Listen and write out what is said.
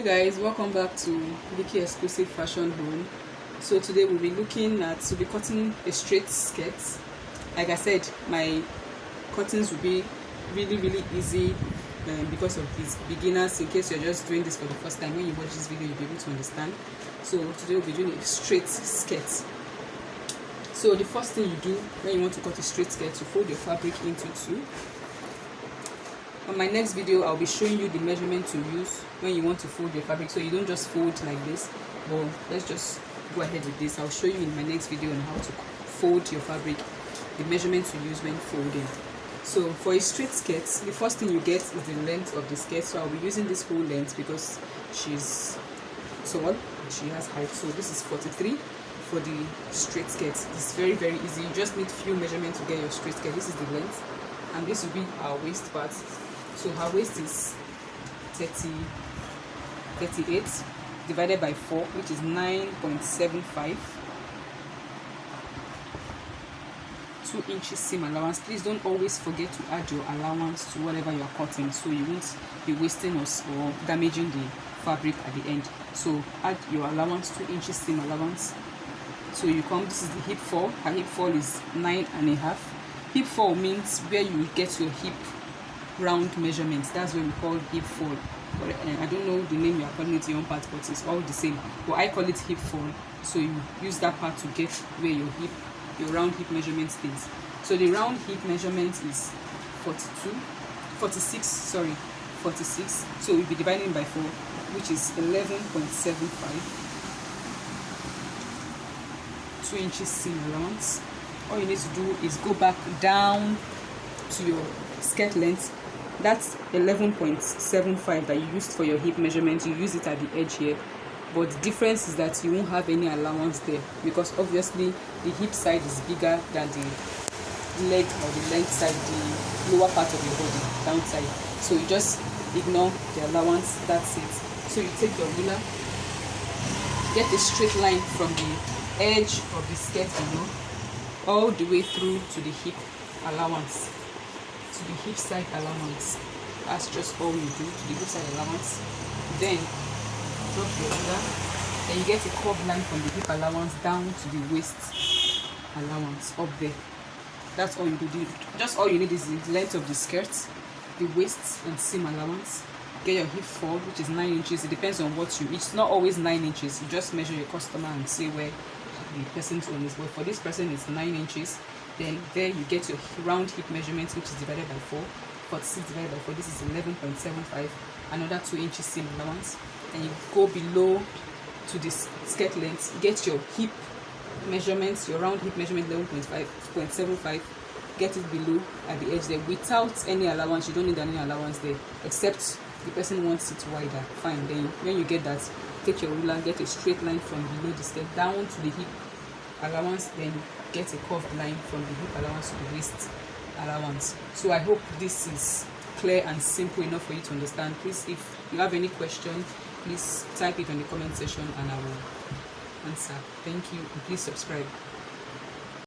Hey guys, welcome back to Vicky Exclusive Fashion Home. So today we'll be cutting a straight skirt. Like I said, my cuttings will be really easy because of these beginners. In case you're just doing this for the first time, when you watch this video you'll be able to understand. So today we'll be doing a straight skirt. So the first thing you do when you want to cut a straight skirt, you fold your fabric into two. On my next video, I'll be showing you the measurement to use when you want to fold your fabric, so you don't just fold like this. But let's just go ahead with this. I'll show you in my next video on how to fold your fabric, the measurement to use when folding. So for a straight skirt, the first thing you get is the length of the skirt. So I'll be using this whole length because she's tall and she has height. So this is 43 for the straight skirt. It's very easy. You just need few measurements to get your straight skirt. This is the length, and this will be our waist part. So her waist is 38 divided by 4, which is 9.75. 2 inches seam allowance. Please don't always forget to add your allowance to whatever you are cutting, so you won't be wasting or damaging the fabric at the end. So add your allowance, 2 inches seam allowance. So you come, this is the hip fall. Her hip fall is 9.5. Hip fall means where you get your hip round measurements. That's what we call hip fall. But I don't know the name you are calling it in your own part, but it's all the same. But I call it hip fall. So you use that part to get where your round hip measurement stays. So the round hip measurement is 46. So we'll be dividing by 4, which is 11.75. 2 inches seam allowance. All you need to do is go back down to your skirt length. That's 11.75 that you used for your hip measurement. You use it at the edge here, but the difference is that you won't have any allowance there, because obviously the hip side is bigger than the leg or the length side, the lower part of your body, downside. So you just ignore the allowance. That's it. So you take your ruler, get a straight line from the edge of the skirt below all the way through to the hip allowance, to the hip side allowance. That's just all you do, to the hip side allowance. Then drop your ruler, then you get a curved line from the hip allowance down to the waist allowance up there. That's all you do. Just all you need is the length of the skirt, the waist and seam allowance. Get your hip fall, which is 9 inches. It depends on what it's not always 9 inches. You just measure your customer and see where the person's own is. But for this person it's 9 inches. Then there you get your round hip measurement, which is divided by 4. 46 divided by 4, this is 11.75. Another 2 inches seam allowance. And you go below to this skirt length, get your hip measurements, your round hip measurement, 11.75. Get it below at the edge there without any allowance. You don't need any allowance there, except the person wants it wider. Fine. Then when you get that, take your ruler, get a straight line from below the skirt down to the hip allowance, then get a curved line from the hip allowance to the waist allowance. So I hope this is clear and simple enough for you to understand. Please, if you have any question, please type it on the comment section and I will answer. Thank you, and please subscribe.